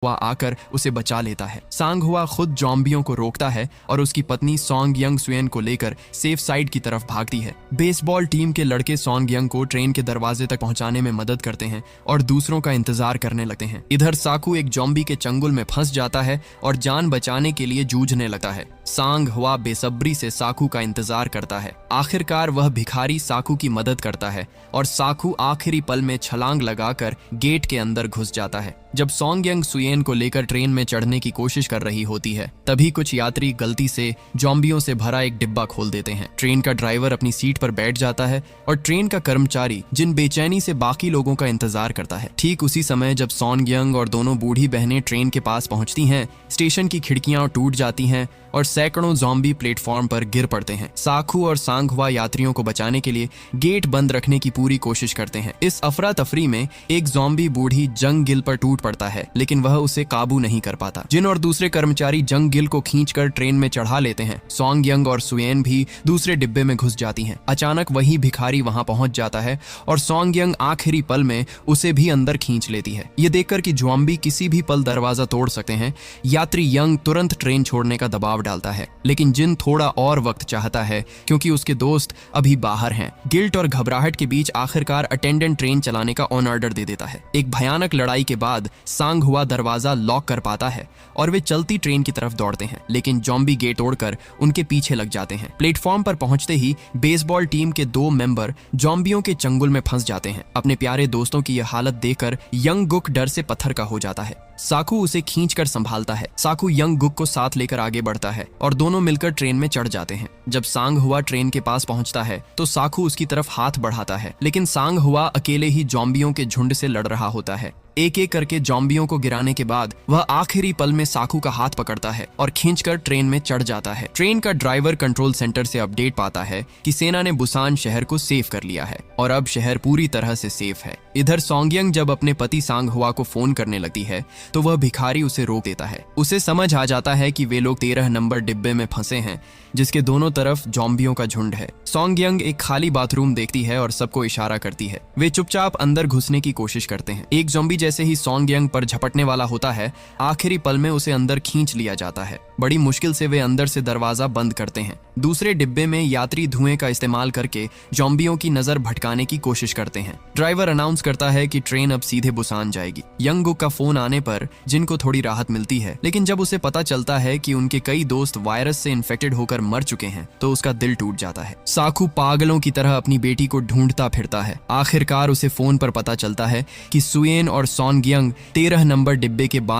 हुआ आकर उसे बचा लेता है। सांग हुआ खुद जॉम्बियों को रोकता है और उसकी पत्नी सॉन्ग यंग सुएन को लेकर सेफ साइड की तरफ भागती है। बेसबॉल टीम के लड़के सॉन्ग यंग को ट्रेन के दरवाजे तक पहुंचाने में मदद करते हैं और दूसरों का इंतजार करने लगते हैं। इधर साकू एक जॉम्बी के चंगुल में फंस जाता है और जान बचाने के लिए जूझने लगता है। सांग हुआ बेसब्री से साकू का इंतजार करता है। आखिरकार वह भिखारी साकू की मदद करता है और साकू आखिरी पल में छलांग लगाकर गेट के अंदर घुस जाता है। जब सॉन्ग यंग सुएन को लेकर ट्रेन में चढ़ने की कोशिश कर रही होती है, तभी कुछ यात्री गलती से जॉम्बियों से भरा एक डिब्बा खोल देते हैं। ट्रेन का ड्राइवर अपनी सीट पर बैठ जाता है और ट्रेन का कर्मचारी जिन बेचैनी से बाकी लोगों का इंतजार करता है। ठीक उसी समय जब सॉन्ग यंग और दोनों बूढ़ी बहनें ट्रेन के पास पहुंचती हैं, स्टेशन की खिड़कियां टूट जाती हैं और सैकड़ों ज़ॉम्बी प्लेटफॉर्म पर गिर पड़ते हैं। साकू और सांग हुआ यात्रियों को बचाने के लिए गेट बंद रखने की पूरी कोशिश करते हैं। इस अफरा तफरी में एक ज़ॉम्बी बूढ़ी जंग गिल पर टूट पड़ता है, लेकिन वह उसे काबू नहीं कर पाता। जिन और दूसरे कर्मचारी जंग गिल को खींचकर ट्रेन में चढ़ा लेते हैं। सॉन्ग यंग और सुएन भी दूसरे डिब्बे में घुस जाती हैं। अचानक वही भिखारी वहां पहुंच जाता है और सॉन्ग यंग आखिरी पल में उसे भी अंदर खींच लेती है। ये देखकर कि ज़ॉम्बी किसी भी पल दरवाजा तोड़ सकते हैं, यात्री यंग तुरंत ट्रेन छोड़ने का दबाव डालता है, लेकिन जिन थोड़ा और वक्त चाहता है क्योंकि उसके दोस्त अभी बाहर हैं। गिल्ट और घबराहट के बीच आखिरकार अटेंडेंट ट्रेन चलाने का ऑन ऑर्डर दे देता है। एक भयानक लड़ाई के बाद सांग हुआ दरवाजा लॉक कर पाता है और वे चलती ट्रेन की तरफ दौड़ते हैं, लेकिन जॉम्बी गेट तोड़कर उनके पीछे लग जाते हैं। प्लेटफॉर्म पर पहुंचते ही बेसबॉल टीम के 2 मेंबर जॉम्बियों के चंगुल में फंस जाते हैं। अपने प्यारे दोस्तों की यह हालत देखकर यंग गुक डर से पत्थर का हो जाता है। साकू उसे खींचकर संभालता है। साकू यंग गुक को साथ लेकर आगे बढ़ता है और दोनों मिलकर ट्रेन में चढ़ जाते हैं। जब सांग हुआ ट्रेन के पास पहुंचता है तो साकू उसकी तरफ हाथ बढ़ाता है, लेकिन सांग हुआ अकेले ही जॉम्बियों के झुंड से लड़ रहा होता है। एक एक करके जॉम्बियों को गिराने के बाद वह आखिरी पल में साकू का हाथ पकड़ता है और खींचकर ट्रेन में चढ़ जाता है। ट्रेन का ड्राइवर कंट्रोल सेंटर से अपडेट पाता है कि सेना ने बुसान शहर को सेफ कर लिया है और अब शहर पूरी तरह से सेफ है। इधर सॉन्गयंग जब अपने पति सांग हुआ को फोन करने लगती है तो वह भिखारी उसे रोक देता है। उसे समझ आ जाता है कि वे लोग 13 नंबर डिब्बे में फंसे हैं, जिसके दोनों तरफ जॉम्बियों का झुंड है। सॉन्गयंग एक खाली बाथरूम देखती है और सबको इशारा करती है। वे चुपचाप अंदर घुसने की कोशिश करते हैं। एक ज़ॉम्बी जैसे ही सॉन्गयंग पर झपटने वाला होता है, आखिरी पल में उसे अंदर खींच लिया जाता है। बड़ी मुश्किल से वे अंदर से दरवाजा बंद करते हैं। दूसरे डिब्बे में यात्री धुएं का इस्तेमाल करके जॉम्बियों की नजर भटकाने की कोशिश करते हैं। ड्राइवर अनाउंस करता है कि ट्रेन अब सीधे बुसान जाएगी। यंग गुक का फोन आने पर जिन को थोड़ी राहत मिलती है, लेकिन जब उसे पता चलता है कि उनके कई दोस्त वायरस से इन्फेक्टेड होकर मर चुके हैं तो उसका दिल टूट जाता है। साकू पागलों की तरह अपनी बेटी को ढूंढता फिरता है। आखिरकार उसे फोन पर पता चलता है कि सुएन और सॉन्गयंग 13 नंबर डिब्बे के बाथ